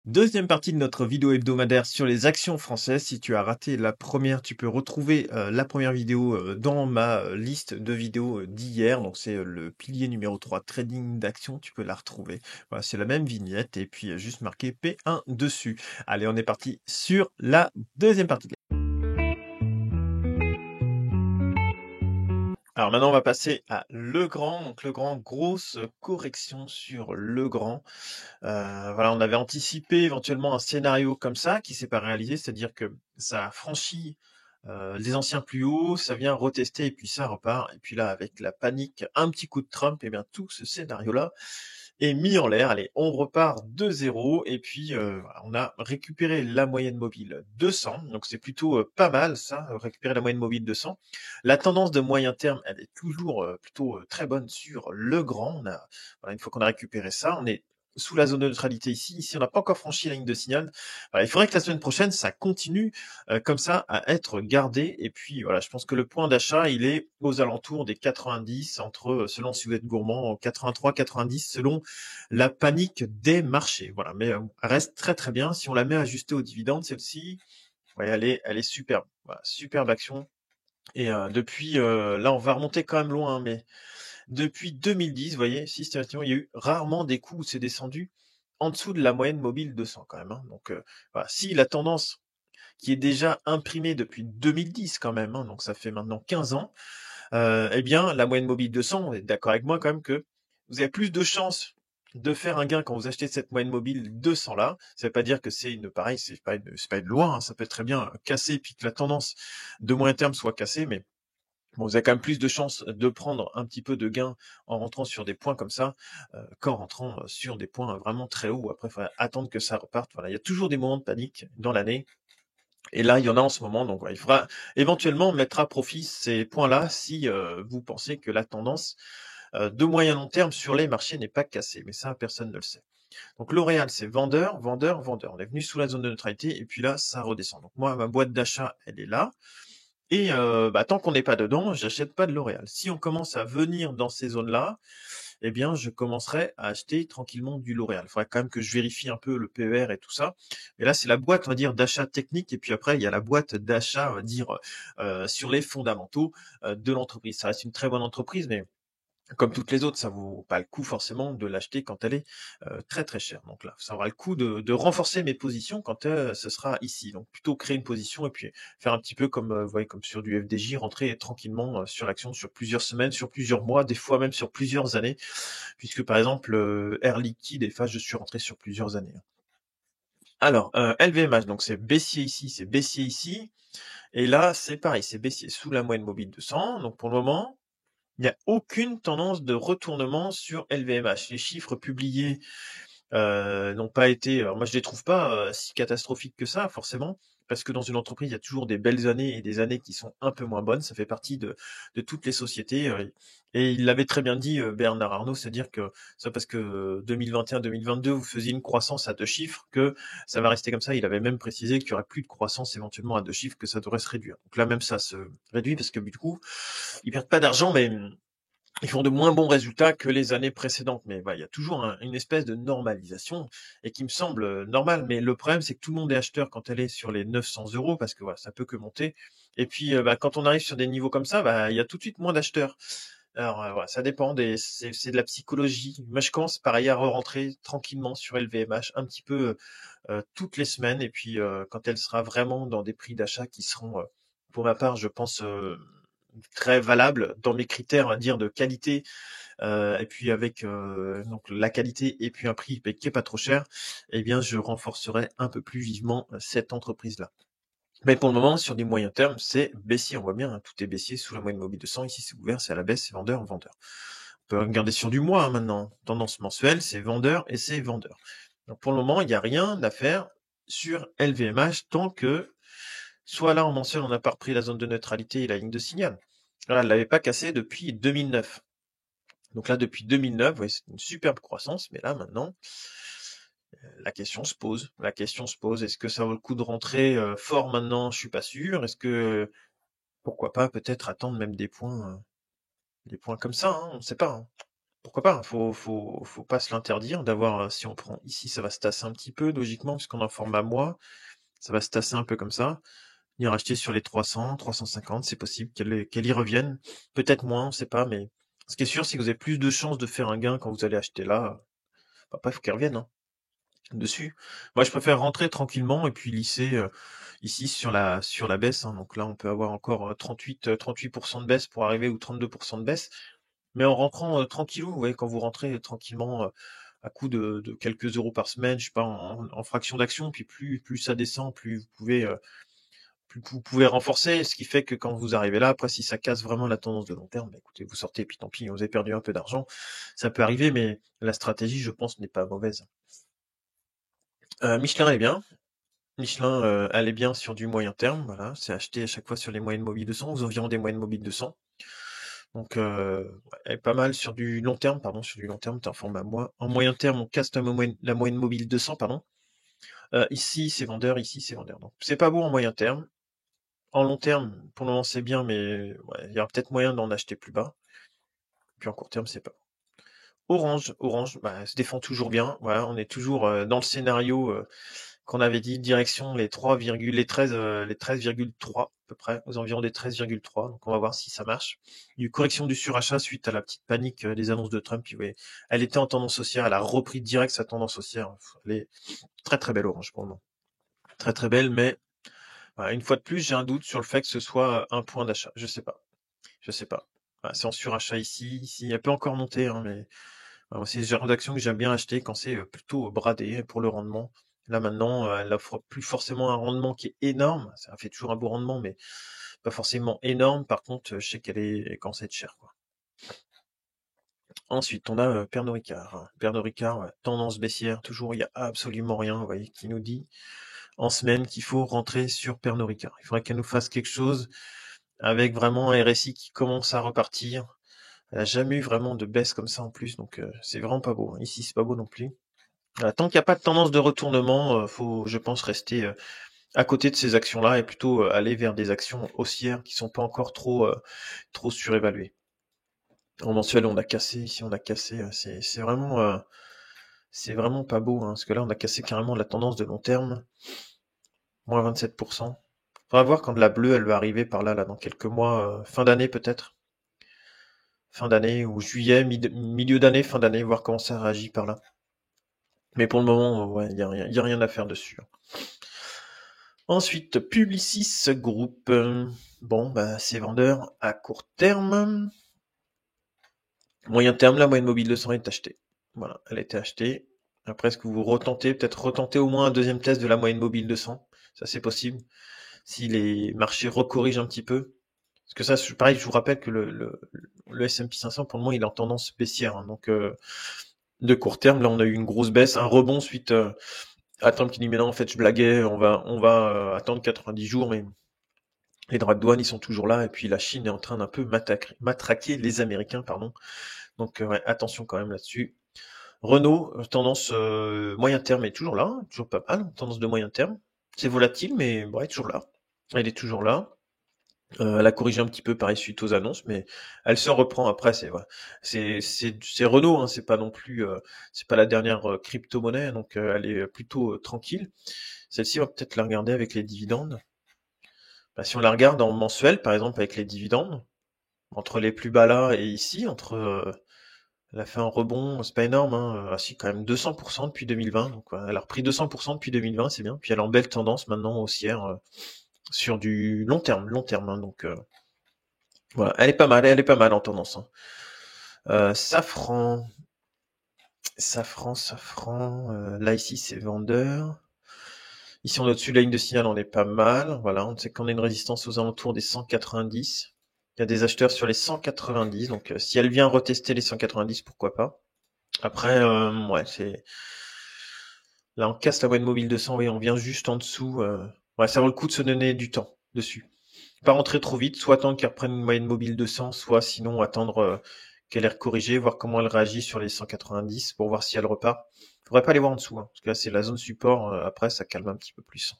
Deuxième partie de notre vidéo hebdomadaire sur les actions françaises. Si tu as raté la première, tu peux retrouver la première vidéo dans ma liste de vidéos d'hier. Donc c'est le pilier numéro 3, trading d'actions. Tu peux la retrouver. Voilà, c'est la même vignette et puis juste marqué P1 dessus. Allez, on est parti sur la deuxième partie. Alors maintenant, on va passer à Legrand. Donc Legrand, grosse correction sur Legrand. Voilà, on avait anticipé éventuellement un scénario comme ça qui s'est pas réalisé, c'est-à-dire que ça a franchi les anciens plus hauts, ça vient retester et puis ça repart. Et puis là, avec la panique, un petit coup de Trump, et bien tout ce scénario-là est mis en l'air. Allez, on repart de zéro et puis voilà, on a récupéré la moyenne mobile 200, donc c'est plutôt pas mal ça, récupérer la moyenne mobile 200. La tendance de moyen terme, elle est toujours plutôt très bonne sur le grand. Voilà, une fois qu'on a récupéré ça, on est sous la zone de neutralité ici. Ici, on n'a pas encore franchi la ligne de signal. Voilà, il faudrait que la semaine prochaine, ça continue comme ça à être gardé. Et puis voilà, je pense que le point d'achat, il est aux alentours des 90, selon si vous êtes gourmand, 83, 90, selon la panique des marchés. Voilà, mais elle reste très très bien. Si on la met ajustée aux dividendes, celle-ci, ouais, elle est superbe. Voilà, superbe action. Et depuis, là, on va remonter quand même loin, hein, mais depuis 2010, vous voyez, systématiquement, il y a eu rarement des coups où c'est descendu en dessous de la moyenne mobile 200 quand même. Hein. Donc, voilà, si la tendance qui est déjà imprimée depuis 2010 quand même, hein, donc ça fait maintenant 15 ans, eh bien, la moyenne mobile 200, vous êtes d'accord avec moi quand même que vous avez plus de chances de faire un gain quand vous achetez cette moyenne mobile 200 là. Ça veut pas dire que c'est une pareil, c'est pas une loi, hein, ça peut très bien casser puis que la tendance de moyen terme soit cassée, mais bon, vous avez quand même plus de chances de prendre un petit peu de gain en rentrant sur des points comme ça qu'en rentrant sur des points vraiment très hauts. Après, il faut attendre que ça reparte. Voilà, il y a toujours des moments de panique dans l'année. Et là, il y en a en ce moment, donc il faudra éventuellement mettre à profit ces points-là si vous pensez que la tendance de moyen long terme sur les marchés n'est pas cassée. Mais ça, personne ne le sait. Donc L'Oréal, c'est vendeur, vendeur, vendeur. On est venu sous la zone de neutralité et puis là, ça redescend. Donc moi, ma boîte d'achat, elle est là. Et tant qu'on n'est pas dedans, j'achète pas de L'Oréal. Si on commence à venir dans ces zones-là, eh bien, je commencerai à acheter tranquillement du L'Oréal. Il faudrait quand même que je vérifie un peu le PER et tout ça. Et là, c'est la boîte, on va dire, d'achat technique. Et puis après, il y a la boîte d'achat, on va dire, sur les fondamentaux de l'entreprise. Ça reste une très bonne entreprise, mais comme toutes les autres, ça vaut pas le coup forcément de l'acheter quand elle est très très chère. Donc là, ça aura le coup de renforcer mes positions quand ce sera ici. Donc plutôt créer une position et puis faire un petit peu comme vous voyez comme sur du FDJ, rentrer tranquillement sur l'action sur plusieurs semaines, sur plusieurs mois, des fois même sur plusieurs années, puisque par exemple Air Liquide et FAS, je suis rentré sur plusieurs années. Alors LVMH, donc c'est baissier ici, c'est baissier ici, et là c'est pareil, c'est baissier sous la moyenne mobile 200. Donc pour le moment il n'y a aucune tendance de retournement sur LVMH. Les chiffres publiés n'ont pas été, alors moi je les trouve pas si catastrophiques que ça, forcément, parce que dans une entreprise, il y a toujours des belles années et des années qui sont un peu moins bonnes. Ça fait partie de toutes les sociétés. Et il l'avait très bien dit, Bernard Arnault, c'est-à-dire que ça parce que 2021-2022, vous faisiez une croissance à 2 chiffres, que ça va rester comme ça. Il avait même précisé qu'il y aurait plus de croissance éventuellement à 2 chiffres, que ça devrait se réduire. Donc là même ça se réduit parce que du coup, ils perdent pas d'argent, mais ils font de moins bons résultats que les années précédentes. Mais voilà, il y a toujours une espèce de normalisation et qui me semble normale. Mais le problème, c'est que tout le monde est acheteur quand elle est sur les 900 euros parce que voilà, ça peut que monter. Et puis, quand on arrive sur des niveaux comme ça, il y a tout de suite moins d'acheteurs. Alors, voilà, ça dépend c'est de la psychologie. Moi, je commence pareil à re-rentrer tranquillement sur LVMH un petit peu toutes les semaines. Et puis, quand elle sera vraiment dans des prix d'achat qui seront, pour ma part, je pense, très valable dans mes critères, on va dire, de qualité, et puis avec donc la qualité et puis un prix qui est pas trop cher, eh bien je renforcerai un peu plus vivement cette entreprise-là. Mais pour le moment, sur des moyens termes, c'est baissier. On voit bien, hein, tout est baissier sous la moyenne mobile de 100. Ici, c'est ouvert, c'est à la baisse, c'est vendeur, vendeur. On peut regarder sur du mois hein, maintenant. Tendance mensuelle, c'est vendeur et c'est vendeur. Donc pour le moment, il n'y a rien à faire sur LVMH tant que soit là en mensuel, on n'a pas repris la zone de neutralité et la ligne de signal. Là, elle l'avait pas cassé depuis 2009. Donc là, depuis 2009, ouais, c'est une superbe croissance, mais là, maintenant, la question se pose. La question se pose, est-ce que ça vaut le coup de rentrer fort maintenant? Je suis pas sûr. Est-ce que, pourquoi pas, peut-être attendre même des points comme ça, hein, on ne sait pas. Hein. pourquoi pas, hein, faut pas se l'interdire d'avoir, si on prend ici, ça va se tasser un petit peu logiquement puisqu'on est en format mois, ça va se tasser un peu comme ça. Venir acheter sur les 300-350, c'est possible qu'elle y revienne. Peut-être moins, on sait pas, mais ce qui est sûr, c'est que vous avez plus de chances de faire un gain quand vous allez acheter là. Après, il faut qu'elle revienne, hein, dessus. Moi, je préfère rentrer tranquillement et puis lisser ici sur la baisse, hein. Donc là, on peut avoir encore 38% de baisse pour arriver ou 32% de baisse. Mais en rentrant tranquillou, vous voyez, quand vous rentrez tranquillement à coup de quelques euros par semaine, je sais pas, en fraction d'action, puis plus ça descend, plus vous pouvez renforcer, ce qui fait que quand vous arrivez là, après, si ça casse vraiment la tendance de long terme, bah, écoutez, vous sortez, puis tant pis, vous avez perdu un peu d'argent. Ça peut arriver, mais la stratégie, je pense, n'est pas mauvaise. Michelin est bien. Michelin, elle est bien sur du moyen terme, voilà. C'est acheté à chaque fois sur les moyennes mobiles 200, aux environs des moyennes mobiles 200. Donc, elle est pas mal sur du long terme, pardon, sur du long terme, t'es en format mois. En moyen terme, on casse la moyenne mobile 200, pardon. Ici, c'est vendeur, ici, c'est vendeur. Donc, c'est pas beau en moyen terme. En long terme, pour le moment, c'est bien, mais ouais, il y a peut-être moyen d'en acheter plus bas. Puis en court terme, c'est pas. Orange, bah, se défend toujours bien. Voilà, on est toujours dans le scénario qu'on avait dit, direction les 13,3 à peu près, aux environs des 13,3. Donc on va voir si ça marche. Il y a eu correction du surachat suite à la petite panique des annonces de Trump. Puis, ouais, elle était en tendance haussière, elle a repris direct sa tendance haussière. Elle est très très belle Orange pour le moment. Très très belle, mais voilà, une fois de plus, j'ai un doute sur le fait que ce soit un point d'achat. Je sais pas. Je sais pas. Voilà, c'est en surachat ici, elle peut encore monter, hein, mais voilà, c'est le genre d'action que j'aime bien acheter quand c'est plutôt bradé pour le rendement. Là maintenant, elle offre plus forcément un rendement qui est énorme. Ça fait toujours un beau rendement, mais pas forcément énorme. Par contre, je sais elle commence à être chère, quoi. Ensuite, on a Pernod Ricard. Pernod Ricard, ouais, tendance baissière, toujours, il y a absolument rien, vous voyez, qui nous dit en semaine qu'il faut rentrer sur Pernod Ricard. Il faudrait qu'elle nous fasse quelque chose avec vraiment un RSI qui commence à repartir. Elle a jamais eu vraiment de baisse comme ça en plus, donc c'est vraiment pas beau. Ici, c'est pas beau non plus. Tant qu'il n'y a pas de tendance de retournement, faut, je pense, rester à côté de ces actions-là et plutôt aller vers des actions haussières qui sont pas encore trop surévaluées. En mensuel, on a cassé, ici on a cassé, c'est vraiment pas beau, hein, parce que là on a cassé carrément la tendance de long terme, moins 27%. Faudra voir quand la bleue elle va arriver par là, dans quelques mois, fin d'année peut-être. Fin d'année ou juillet, milieu d'année, fin d'année, voir comment ça réagit par là. Mais pour le moment, ouais, il y a rien à faire dessus. Ensuite, Publicis Group. Bon, bah, c'est vendeur à court terme. Moyen terme, la moyenne mobile 200 est achetée. Voilà, elle a été achetée. Après, est-ce que vous peut-être retenter au moins un deuxième test de la moyenne mobile 200? Ça, c'est possible. Si les marchés recorrigent un petit peu. Parce que ça, pareil, je vous rappelle que le S&P 500, pour le moment, il est en tendance baissière, hein. Donc, de court terme, là, on a eu une grosse baisse, un rebond suite à Trump qui dit, mais non, en fait, je blaguais, on va attendre 90 jours, mais les droits de douane, ils sont toujours là, et puis la Chine est en train d'un peu matraquer les Américains, pardon. Donc, ouais, attention quand même là-dessus. Renault, tendance moyen terme est toujours là, hein, toujours pas mal, tendance de moyen terme. C'est volatile, mais ouais, toujours là. Elle est toujours là. Elle a corrigé un petit peu pareil suite aux annonces, mais elle se reprend après. C'est Renault, hein, c'est pas non plus, c'est pas la dernière crypto-monnaie, donc elle est plutôt tranquille. Celle-ci, on va peut-être la regarder avec les dividendes. Bah, si on la regarde en mensuel, par exemple avec les dividendes, entre les plus bas là et ici, elle a fait un rebond, c'est pas énorme, hein, si quand même 200% depuis 2020, donc ouais, elle a repris 200% depuis 2020, c'est bien. Puis elle est en belle tendance maintenant haussière sur du long terme, hein, donc voilà, elle est pas mal en tendance, hein. Safran, là ici c'est vendeur. Ici on est au-dessus de la ligne de signal, on est pas mal. Voilà, on sait qu'on a une résistance aux alentours des 190. Il y a des acheteurs sur les 190, donc si elle vient retester les 190, pourquoi pas. Après, ouais, là on casse la moyenne mobile 200, oui, on vient juste en dessous. Ouais, ça vaut le coup de se donner du temps dessus. Pas rentrer trop vite, soit attendre qu'elle reprenne une moyenne mobile 200, soit sinon attendre qu'elle ait corrigé, voir comment elle réagit sur les 190 pour voir si elle repart. Faudrait pas aller voir en dessous, hein, parce que là c'est la zone support, après ça calme un petit peu plus.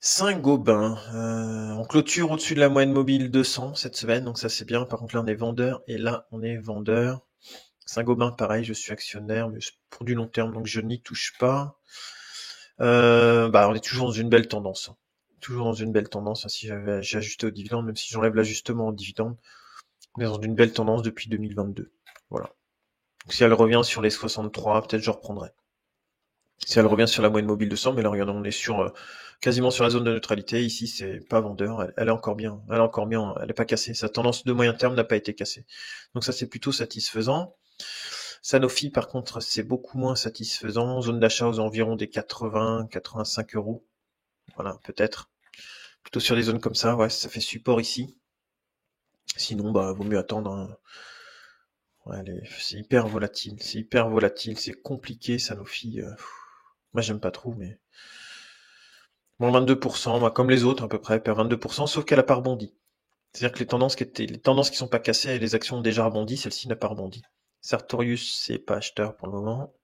Saint-Gobain, on clôture au-dessus de la moyenne mobile 200 cette semaine, donc ça c'est bien. Par contre là on est vendeur et là on est vendeur. Saint-Gobain pareil, je suis actionnaire, mais c'est pour du long terme, donc je n'y touche pas. On est toujours dans une belle tendance, hein. Toujours dans une belle tendance, hein, si j'ai ajusté au dividende, même si j'enlève l'ajustement au dividende, on est dans une belle tendance depuis 2022. Voilà. Donc si elle revient sur les 63, peut-être je reprendrai. Si elle revient sur la moyenne mobile de 100, mais là regardez, on est sur quasiment sur la zone de neutralité. Ici, c'est pas vendeur, elle est encore bien, elle est pas cassée. Sa tendance de moyen terme n'a pas été cassée. Donc ça, c'est plutôt satisfaisant. Sanofi, par contre, c'est beaucoup moins satisfaisant. Zone d'achat aux environs des 80, 85 euros. Voilà, peut-être. Plutôt sur des zones comme ça, ouais, ça fait support ici. Sinon, vaut mieux attendre, hein. Ouais, c'est hyper volatile, c'est compliqué, Sanofi. Moi, j'aime pas trop, mais bon, 22%, comme les autres à peu près, perd 22%, sauf qu'elle a pas rebondi. C'est-à-dire que les tendances qui sont pas cassées et les actions ont déjà rebondi, celle-ci n'a pas rebondi. Sartorius, c'est pas acheteur pour le moment.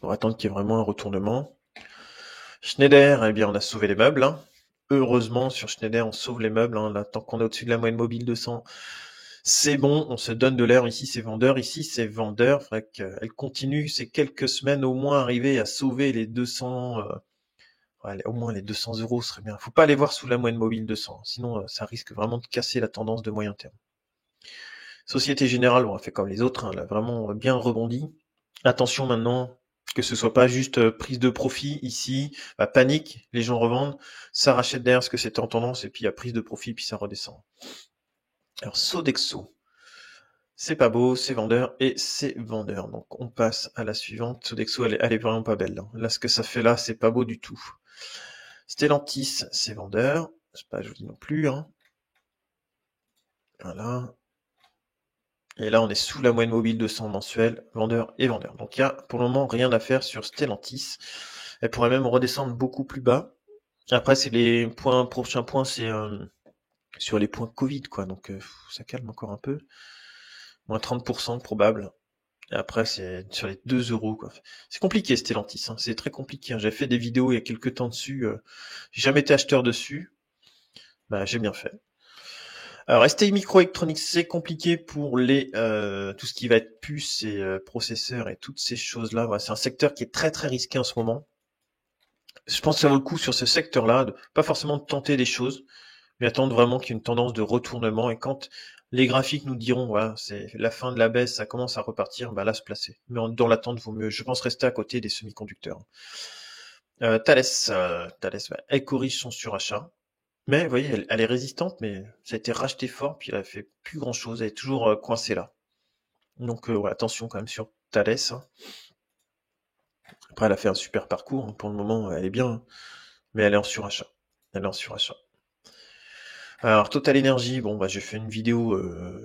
On va attendre qu'il y ait vraiment un retournement. Schneider, eh bien, on a sauvé les meubles, hein. Heureusement, sur Schneider, on sauve les meubles, hein. Là, tant qu'on est au-dessus de la moyenne mobile 200, c'est bon, on se donne de l'air. Ici, c'est vendeur, ici, c'est vendeur. Faudrait qu'elle continue ces quelques semaines au moins arriver à sauver les 200, ouais, au moins les 200 euros serait bien. Faut pas aller voir sous la moyenne mobile 200, sinon ça risque vraiment de casser la tendance de moyen terme. Société Générale, on a fait comme les autres, hein, elle a vraiment bien rebondi. Attention maintenant, que ce soit pas juste prise de profit ici, panique, les gens revendent, ça rachète derrière ce que c'était en tendance, et puis il y a prise de profit, puis ça redescend. Alors Sodexo, c'est pas beau, c'est vendeur, et c'est vendeur. Donc on passe à la suivante. Sodexo, elle est vraiment pas belle, hein. Là, ce que ça fait là, c'est pas beau du tout. Stellantis, c'est vendeur. C'est pas joli non plus, hein. Voilà. Et là, on est sous la moyenne mobile 200 mensuel, vendeur et vendeur. Donc il y a pour le moment rien à faire sur Stellantis. Elle pourrait même redescendre beaucoup plus bas. Après, c'est les prochains points, c'est sur les points Covid, quoi. Donc ça calme encore un peu. Moins 30% probable. Et après, c'est sur les 2 euros, quoi. C'est compliqué, Stellantis, hein. C'est très compliqué, hein. J'ai fait des vidéos il y a quelques temps dessus. J'ai jamais été acheteur dessus. J'ai bien fait. Alors, STI Microelectronics, c'est compliqué pour tout ce qui va être puces et processeurs et toutes ces choses-là. Voilà, c'est un secteur qui est très très risqué en ce moment. Je pense que ça vaut le coup sur ce secteur-là, pas forcément de tenter des choses, mais attendre vraiment qu'il y ait une tendance de retournement. Et quand les graphiques nous diront, voilà, c'est la fin de la baisse, ça commence à repartir, là se placer. Mais dans l'attente, vaut mieux, je pense, rester à côté des semi-conducteurs. Thales, elle corrige son surachat. Mais vous voyez, elle est résistante, mais ça a été racheté fort, puis elle a fait plus grand chose, elle est toujours coincée là. Donc attention quand même sur Thales, hein. Après, elle a fait un super parcours, hein. Pour le moment, elle est bien, hein. Mais elle est en surachat. Alors Total Energy, j'ai fait une vidéo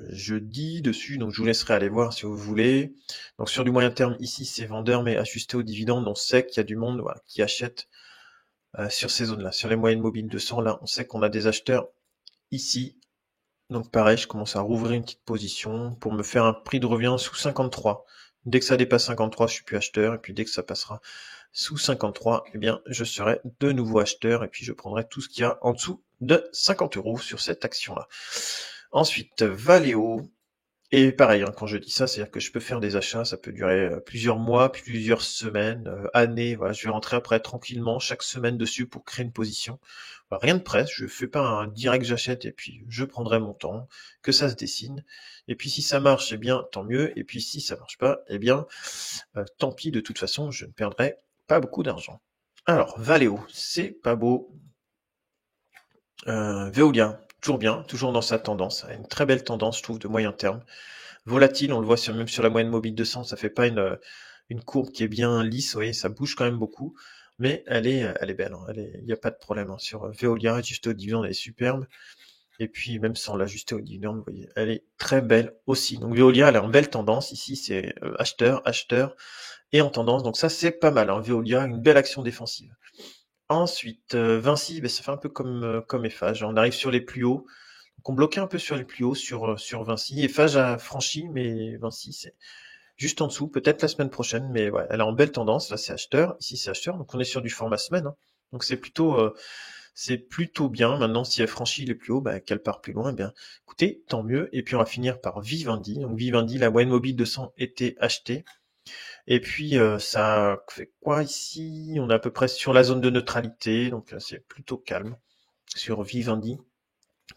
jeudi dessus, donc je vous laisserai aller voir si vous voulez. Donc sur du moyen terme, ici c'est vendeur, mais ajusté au dividende, on sait qu'il y a du monde qui achète sur ces zones-là. Sur les moyennes mobiles 200, là, on sait qu'on a des acheteurs ici. Donc pareil, je commence à rouvrir une petite position pour me faire un prix de revient sous 53. Dès que ça dépasse 53, je suis plus acheteur, et puis dès que ça passera sous 53, eh bien, je serai de nouveau acheteur, et puis je prendrai tout ce qu'il y a en dessous de 50 euros sur cette action-là. Ensuite, Valeo. Et pareil, hein, quand je dis ça, c'est-à-dire que je peux faire des achats, ça peut durer plusieurs mois, plusieurs semaines, années. Voilà, je vais rentrer après tranquillement chaque semaine dessus pour créer une position. Voilà, rien de presse, je fais pas un direct j'achète et puis je prendrai mon temps, que ça se dessine. Et puis si ça marche, eh bien tant mieux. Et puis si ça marche pas, eh bien tant pis. De toute façon, je ne perdrai pas beaucoup d'argent. Alors Valeo, c'est pas beau. Veolia, toujours bien, toujours dans sa tendance, une très belle tendance, je trouve, de moyen terme. Volatile, on le voit même sur la moyenne mobile 200, ça fait pas une courbe qui est bien lisse, vous voyez, ça bouge quand même beaucoup, mais elle est belle, hein, il n'y a pas de problème, hein. Sur Veolia, ajustée au dividende, elle est superbe, et puis même sans l'ajuster au dividende, vous voyez, elle est très belle aussi. Donc Veolia, elle est en belle tendance, ici c'est acheteur, et en tendance, donc ça c'est pas mal, hein. Veolia, une belle action défensive. Ensuite, Vinci, ça fait un peu comme Eiffage, on arrive sur les plus hauts, donc on bloquait un peu sur les plus hauts sur Vinci. Eiffage a franchi, mais Vinci c'est juste en dessous, peut-être la semaine prochaine, mais ouais, elle est en belle tendance, là c'est acheteur, ici c'est acheteur, donc on est sur du format semaine, hein. Donc c'est plutôt bien. Maintenant, si elle franchit les plus hauts, bah, qu'elle part plus loin, eh bien, écoutez, tant mieux. Et puis on va finir par Vivendi. Donc Vivendi, la moyenne mobile 200 était achetée. Et puis ça fait quoi ici? On est à peu près sur la zone de neutralité, donc c'est plutôt calme sur Vivendi.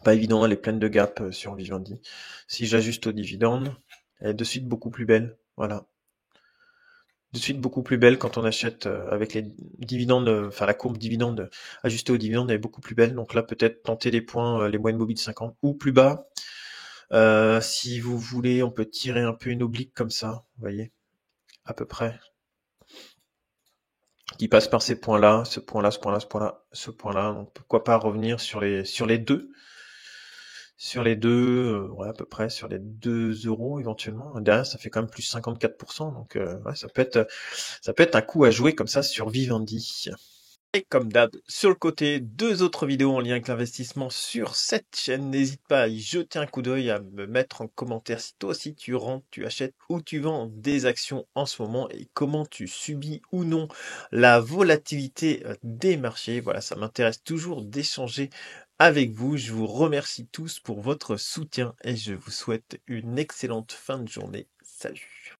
Pas évident, elle est pleine de gap sur Vivendi. Si j'ajuste au dividende, elle est de suite beaucoup plus belle. Voilà. De suite beaucoup plus belle quand on achète avec les dividendes, enfin la courbe dividende ajustée au dividende elle est beaucoup plus belle. Donc là, peut-être tenter les points, les moyennes mobiles 50 ou plus bas. Si vous voulez, on peut tirer un peu une oblique comme ça, vous voyez, à peu près, qui passe par ces points-là, ce point-là, ce point-là, ce point-là, ce point-là. Donc pourquoi pas revenir sur les deux, ouais, à peu près sur les 2 euros éventuellement. Derrière, ça fait quand même plus 54%, donc ouais, ça peut être un coup à jouer comme ça sur Vivendi. Et comme d'hab, sur le côté, 2 autres vidéos en lien avec l'investissement sur cette chaîne. N'hésite pas à y jeter un coup d'œil, à me mettre en commentaire si toi aussi tu rentres, tu achètes ou tu vends des actions en ce moment et comment tu subis ou non la volatilité des marchés. Voilà, ça m'intéresse toujours d'échanger avec vous. Je vous remercie tous pour votre soutien et je vous souhaite une excellente fin de journée. Salut!